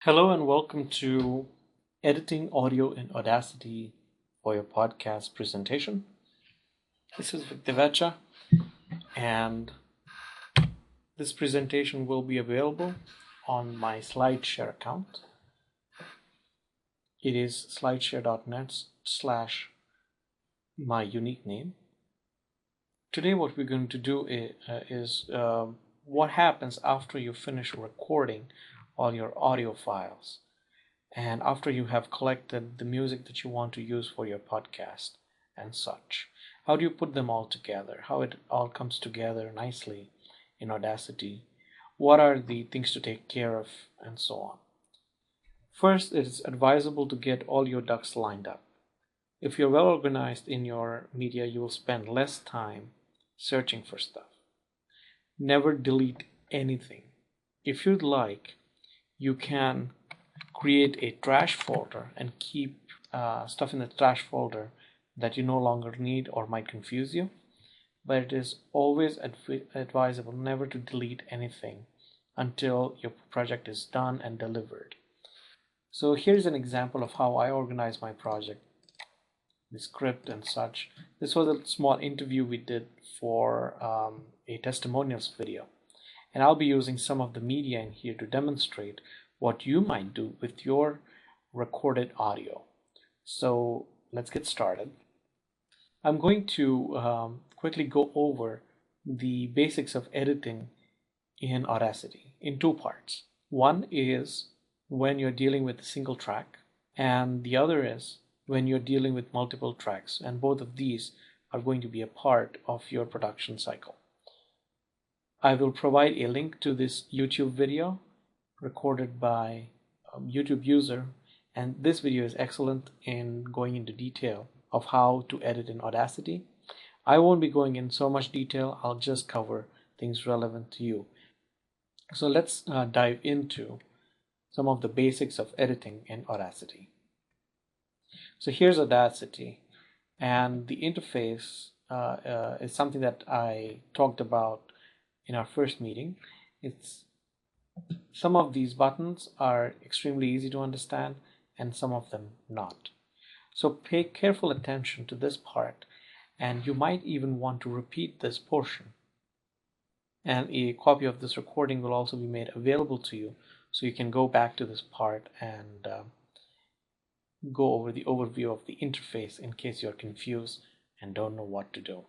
Hello and welcome to Editing Audio in Audacity for your podcast presentation. This is Devacha, and this presentation will be available on my SlideShare account. It is slideshare.net/my unique name. Today what we're going to do is what happens after you finish recording all your audio files. And after you have collected the music that you want to use for your podcast and such, how do you put them all together? How it all comes together nicely in Audacity? What are the things to take care of, and so on? First, it is advisable to get all your ducks lined up. If you're well organized in your media, you will spend less time searching for stuff. Never delete anything. If you'd like, you can create a trash folder and keep stuff in the trash folder that you no longer need or might confuse you. But it is always advisable never to delete anything until your project is done and delivered. So here's an example of how I organize my project, the script and such. This was a small interview we did for a testimonials video. And I'll be using some of the media in here to demonstrate what you might do with your recorded audio. So let's get started. I'm going to quickly go over the basics of editing in Audacity in two parts. One is when you're dealing with a single track, and the other is when you're dealing with multiple tracks, and both of these are going to be a part of your production cycle. I will provide a link to this YouTube video recorded by a YouTube user, and this video is excellent in going into detail of how to edit in Audacity. I won't be going in so much detail. I'll just cover things relevant to you. So let's dive into some of the basics of editing in Audacity. So here's Audacity, and the interface is something that I talked about in our first meeting. Some of these buttons are extremely easy to understand and some of them not. So pay careful attention to this part, and you might even want to repeat this portion. And a copy of this recording will also be made available to you, so you can go back to this part and go over the overview of the interface in case you're confused and don't know what to do.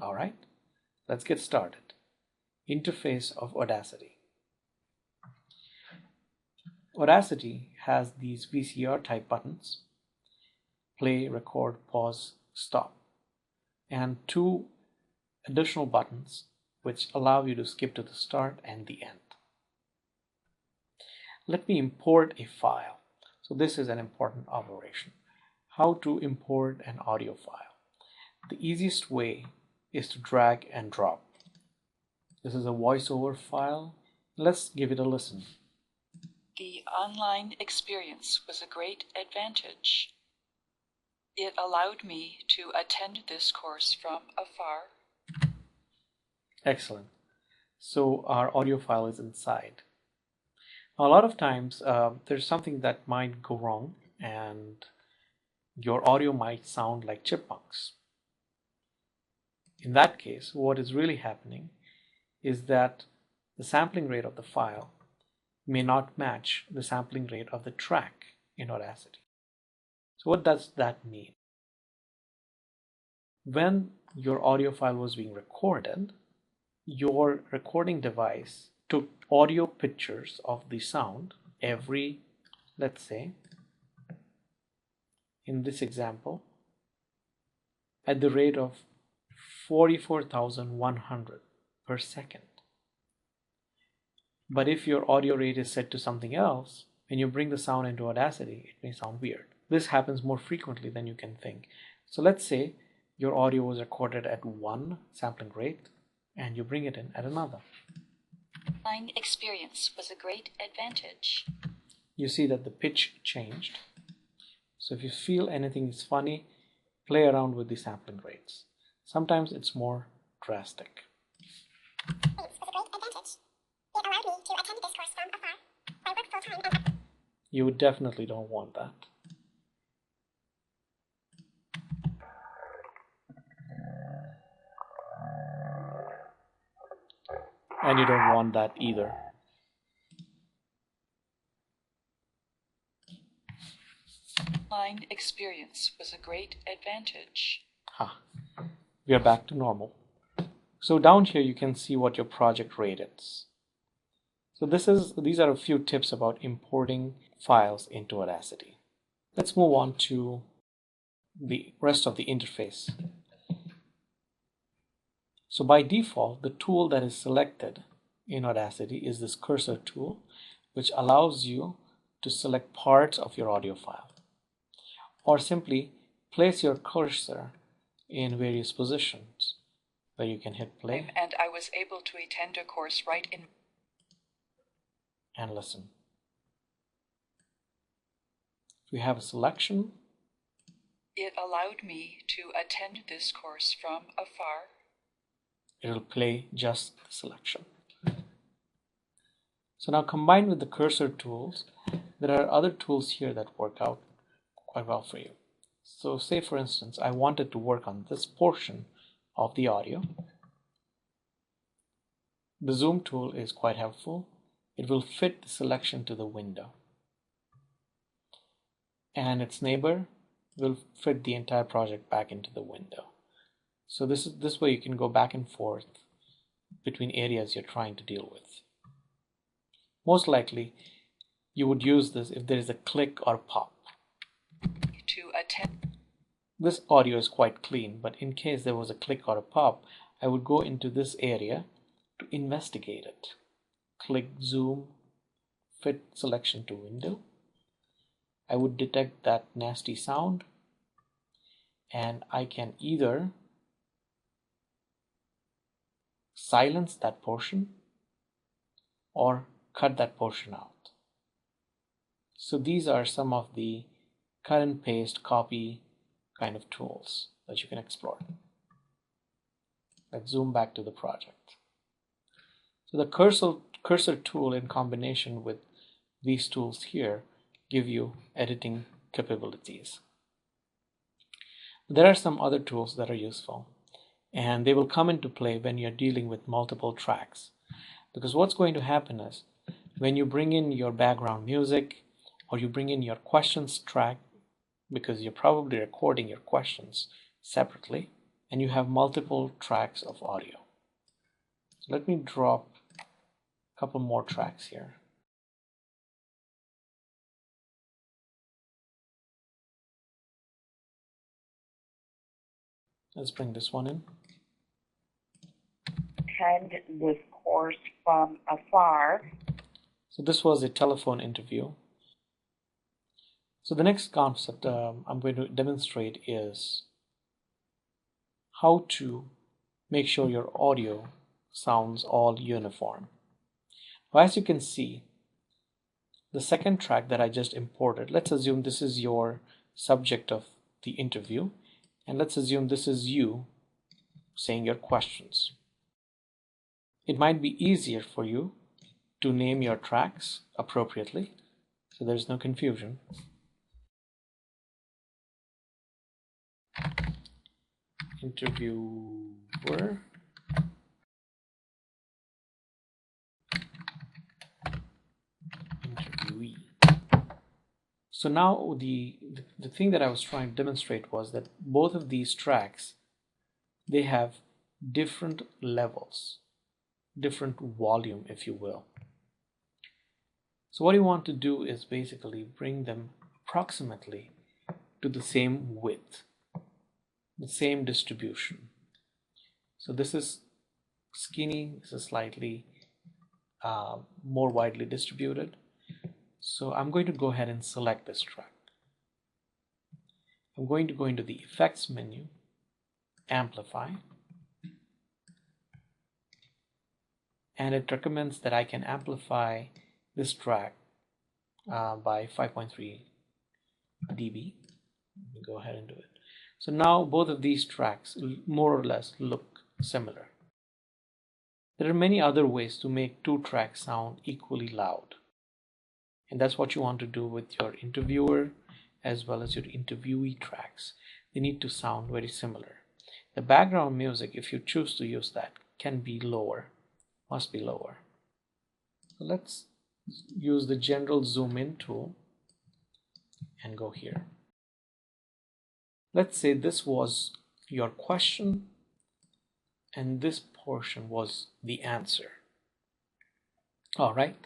All right, let's get started. Interface of Audacity. Audacity has these VCR type buttons: play, record, pause, stop, and two additional buttons which allow you to skip to the start and the end. Let me import a file. So this is an important operation. How to import an audio file? The easiest way is to drag and drop. This is a voiceover file. Let's give it a listen. The online experience was a great advantage. It allowed me to attend this course from afar. Excellent. So our audio file is inside. Now, a lot of times there's something that might go wrong and your audio might sound like chipmunks. In that case, what is really happening is that the sampling rate of the file may not match the sampling rate of the track in Audacity. So what does that mean? When your audio file was being recorded, your recording device took audio pictures of the sound every, let's say, in this example, at the rate of 44,100 per second. But if your audio rate is set to something else, when you bring the sound into Audacity, it may sound weird. This happens more frequently than you can think. So let's say your audio was recorded at one sampling rate and you bring it in at another. Online experience was a great advantage. You see that the pitch changed. So if you feel anything is funny, play around with the sampling rates. Sometimes it's more drastic. This was a great advantage. It allowed me to attend this course from afar. I worked for You definitely don't want that. And you don't want that either. Online experience was a great advantage. We are back to normal. So down here you can see what your project rate is. So these are a few tips about importing files into Audacity. Let's move on to the rest of the interface. So by default, the tool that is selected in Audacity is this cursor tool, which allows you to select parts of your audio file, or simply place your cursor in various positions where you can hit play. And I was able to attend a course right in and listen. If we have a selection, it allowed me to attend this course from afar. It will play just the selection. So now combined with the cursor tools, there are other tools here that work out quite well for you. So say for instance, I wanted to work on this portion of the audio. The zoom tool is quite helpful. It will fit the selection to the window. And its neighbor will fit the entire project back into the window. So this way you can go back and forth between areas you're trying to deal with. Most likely you would use this if there is a click or pop. To attend. This audio is quite clean, but in case there was a click or a pop, I would go into this area to investigate it. Click zoom, fit selection to window. I would detect that nasty sound, and I can either silence that portion or cut that portion out. So these are some of the cut and paste, copy kind of tools that you can explore. Let's zoom back to the project. So the cursor tool in combination with these tools here give you editing capabilities. There are some other tools that are useful, and they will come into play when you're dealing with multiple tracks. Because what's going to happen is when you bring in your background music or you bring in your questions track, because you're probably recording your questions separately, and you have multiple tracks of audio. So let me drop a couple more tracks here. Let's bring this one in. Attend this course from afar. So this was a telephone interview. So the next concept I'm going to demonstrate is how to make sure your audio sounds all uniform. Now, as you can see, the second track that I just imported, let's assume this is your subject of the interview, and let's assume this is you saying your questions. It might be easier for you to name your tracks appropriately, so there's no confusion. Interviewer, interviewee. So now the thing that I was trying to demonstrate was that both of these tracks, they have different levels, different volume, if you will. So what you want to do is basically bring them approximately to the same width, the same distribution. So this is skinny, this is slightly more widely distributed. So I'm going to go ahead and select this track. I'm going to go into the effects menu, amplify, and it recommends that I can amplify this track by 5.3 dB. Let me go ahead and do it. So now both of these tracks more or less look similar. There are many other ways to make two tracks sound equally loud. And that's what you want to do with your interviewer as well as your interviewee tracks. They need to sound very similar. The background music, if you choose to use that, can be lower, must be lower. So let's use the general zoom in tool and go here. Let's say this was your question and this portion was the answer. All right.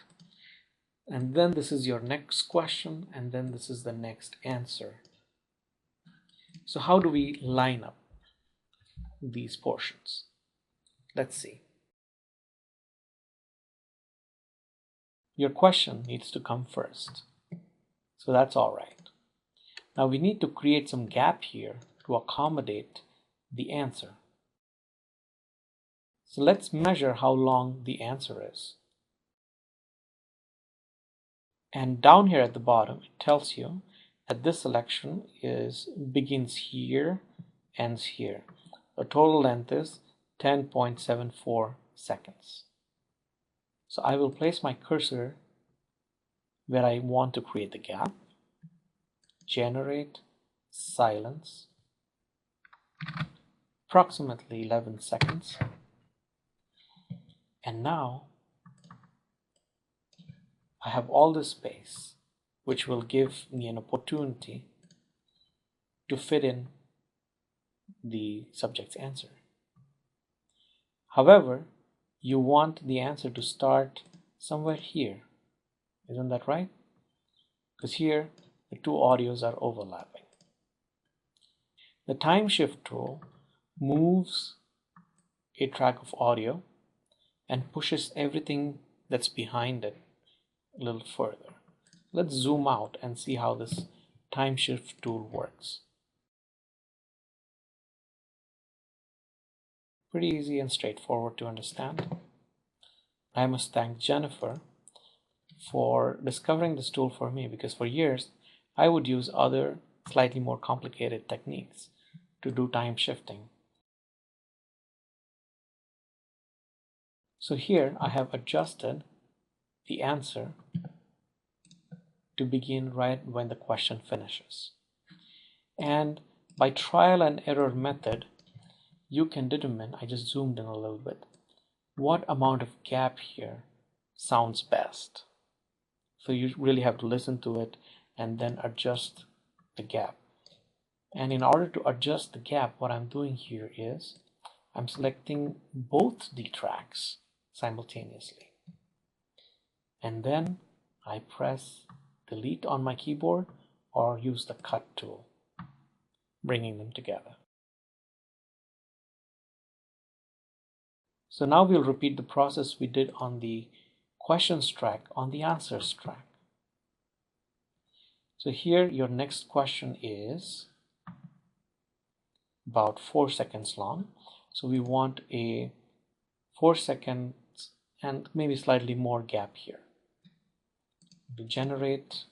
And then this is your next question, and then this is the next answer. So how do we line up these portions? Let's see. Your question needs to come first. So that's all right. Now we need to create some gap here to accommodate the answer. So let's measure how long the answer is. And down here at the bottom, it tells you that this selection begins here, ends here. The total length is 10.74 seconds. So I will place my cursor where I want to create the gap, generate silence, approximately 11 seconds. And now I have all this space, which will give me an opportunity to fit in the subject's answer. However, you want the answer to start somewhere here. Isn't that right? Because here the two audios are overlapping. The time shift tool moves a track of audio and pushes everything that's behind it a little further. Let's zoom out and see how this time shift tool works. Pretty easy and straightforward to understand. I must thank Jennifer for discovering this tool for me, because for years I would use other slightly more complicated techniques to do time shifting. So here I have adjusted the answer to begin right when the question finishes. And by trial and error method, you can determine, I just zoomed in a little bit, what amount of gap here sounds best. So you really have to listen to it and then adjust the gap. And in order to adjust the gap, what I'm doing here is I'm selecting both the tracks simultaneously. And then I press delete on my keyboard or use the cut tool, bringing them together. So now we'll repeat the process we did on the questions track on the answers track. So here your next question is about 4 seconds long. So we want a 4 seconds and maybe slightly more gap here. To generate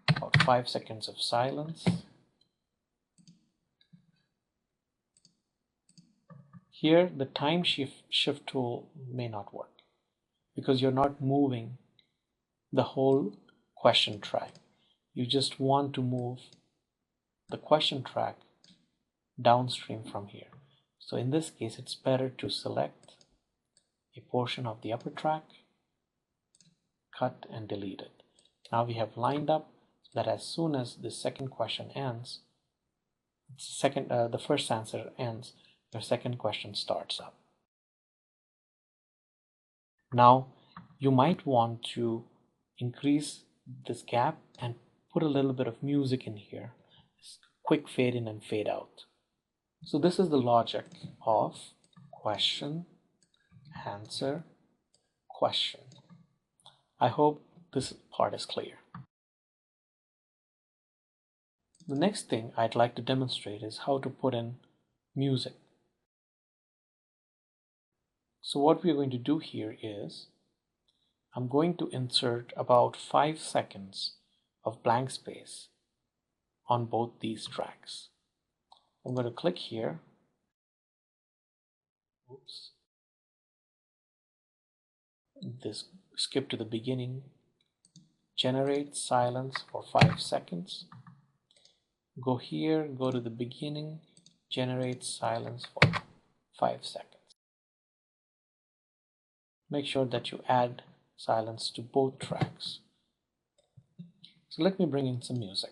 about 5 seconds of silence. Here the time shift tool may not work because you're not moving the whole question track. You just want to move the question track downstream from here. So in this case, it's better to select a portion of the upper track, cut and delete it. Now we have lined up so that as soon as the second question ends, the first answer ends, your second question starts up. Now you might want to increase this gap and put a little bit of music in here. Quick fade in and fade out. So this is the logic of question, answer, question. I hope this part is clear. The next thing I'd like to demonstrate is how to put in music. So what we're going to do here is I'm going to insert about 5 seconds of blank space on both these tracks. I'm going to click here. Oops. This skip to the beginning generate silence for 5 seconds. Go here, go to the beginning, generate silence for 5 seconds. Make sure that you add silence to both tracks. So let me bring in some music.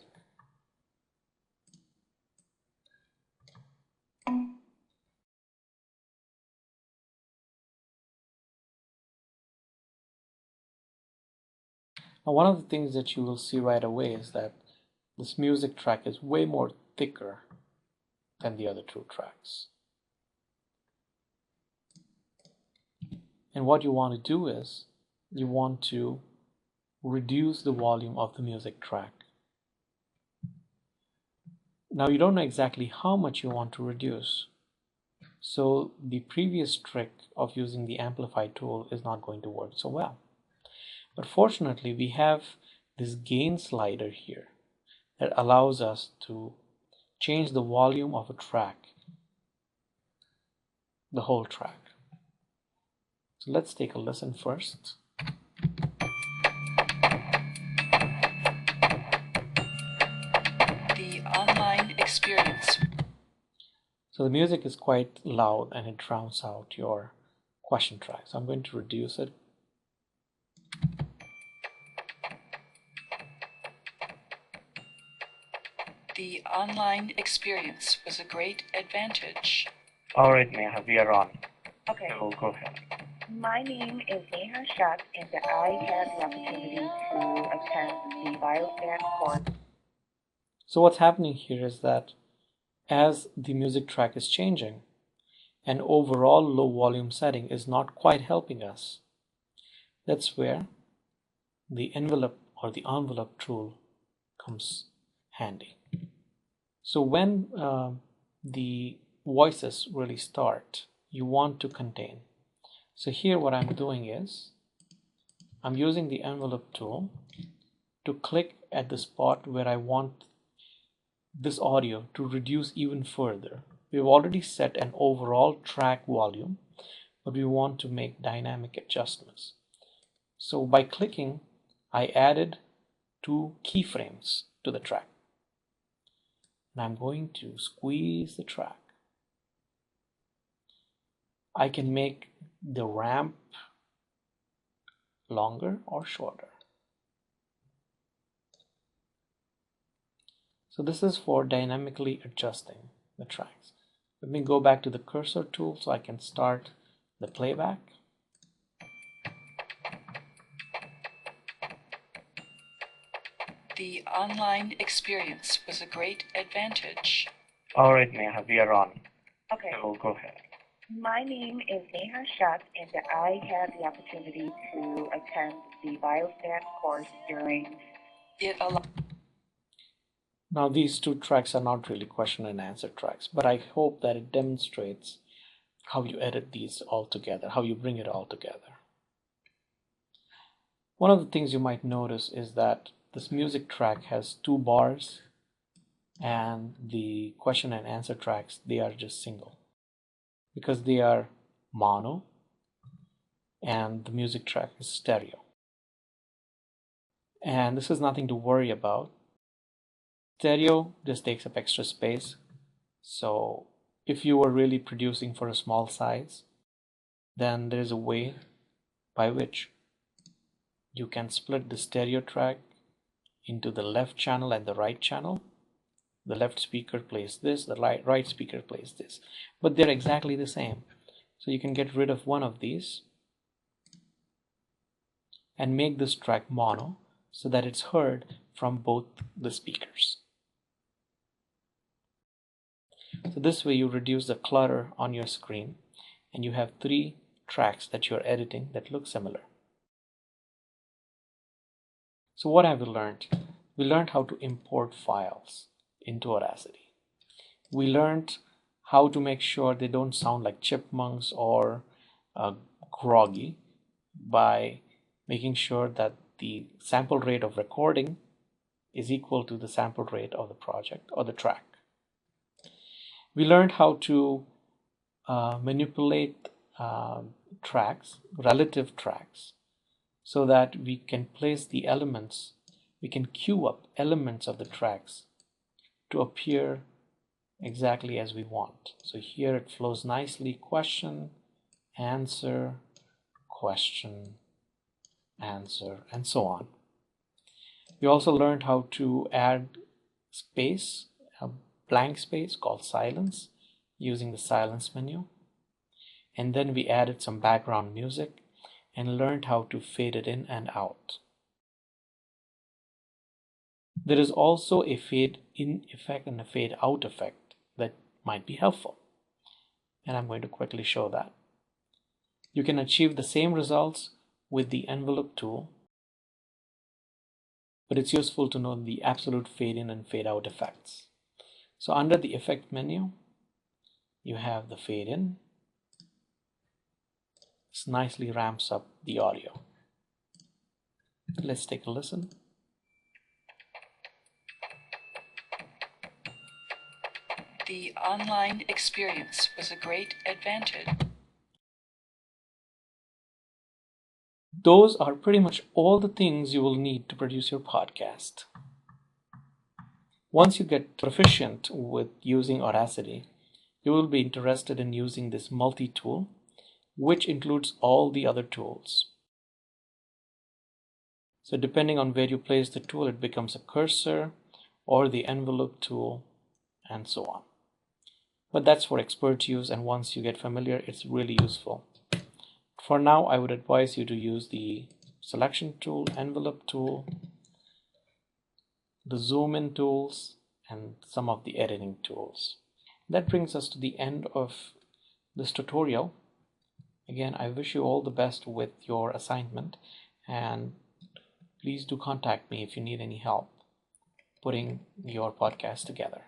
Now, one of the things that you will see right away is that this music track is way more thicker than the other two tracks. And what you want to do is you want to reduce the volume of the music track. Now, you don't know exactly how much you want to reduce. So the previous trick of using the amplify tool is not going to work so well. But fortunately, we have this gain slider here that allows us to change the volume of a track, the whole track. So let's take a listen first. The online experience. So the music is quite loud and it drowns out your question track. So I'm going to reduce it. The online experience was a great advantage. All right, Neha, we are on. Okay. So go ahead. My name is Neha Shah, and I had the opportunity to attend the biostat course. So what's happening here is that as the music track is changing, an overall low volume setting is not quite helping us. That's where the envelope or the envelope tool comes handy. So when the voices really start, you want to contain. So here what I'm doing is I'm using the envelope tool to click at the spot where I want this audio to reduce even further. We've already set an overall track volume, but we want to make dynamic adjustments. So by clicking, I added 2 keyframes to the track. And I'm going to squeeze the track. I can make the ramp longer or shorter. So this is for dynamically adjusting the tracks. Let me go back to the cursor tool so I can start the playback. The online experience was a great advantage. All right, Neha, we are on. Okay. So go ahead. My name is Neha Shah, and I had the opportunity to attend the biostat course during. It allowed. Now these 2 tracks are not really question and answer tracks, but I hope that it demonstrates how you edit these all together, how you bring it all together. One of the things you might notice is that this music track has 2 bars and the question and answer tracks, they are just single because they are mono and the music track is stereo. And this is nothing to worry about. Stereo just takes up extra space. So if you were really producing for a small size, then there is a way by which you can split the stereo track into the left channel and the right channel. The left speaker plays this, the right speaker plays this, but they're exactly the same. So you can get rid of one of these and make this track mono so that it's heard from both the speakers. So this way you reduce the clutter on your screen and you have 3 tracks that you're editing that look similar. So what have we learned? We learned how to import files into Audacity. We learned how to make sure they don't sound like chipmunks or groggy by making sure that the sample rate of recording is equal to the sample rate of the project or the track. We learned how to manipulate tracks, relative tracks, so that we can place the elements, we can queue up elements of the tracks to appear exactly as we want. So here it flows nicely: question, answer, question, answer, and so on. We also learned how to add space, a blank space called silence, using the silence menu. And then we added some background music and learned how to fade it in and out. There is also a fade in effect and a fade out effect that might be helpful, and I'm going to quickly show that. You can achieve the same results with the envelope tool, but it's useful to know the absolute fade in and fade out effects. So under the effect menu, you have the fade in. This nicely ramps up the audio. Let's take a listen. The online experience was a great advantage. Those are pretty much all the things you will need to produce your podcast. Once you get proficient with using Audacity, you will be interested in using this multi-tool, which includes all the other tools. So depending on where you place the tool, it becomes a cursor or the envelope tool, and so on. But that's for expert use, and once you get familiar, it's really useful. For now, I would advise you to use the selection tool, envelope tool, the zoom in tools, and some of the editing tools. That brings us to the end of this tutorial. Again, I wish you all the best with your assignment, and please do contact me if you need any help putting your podcast together.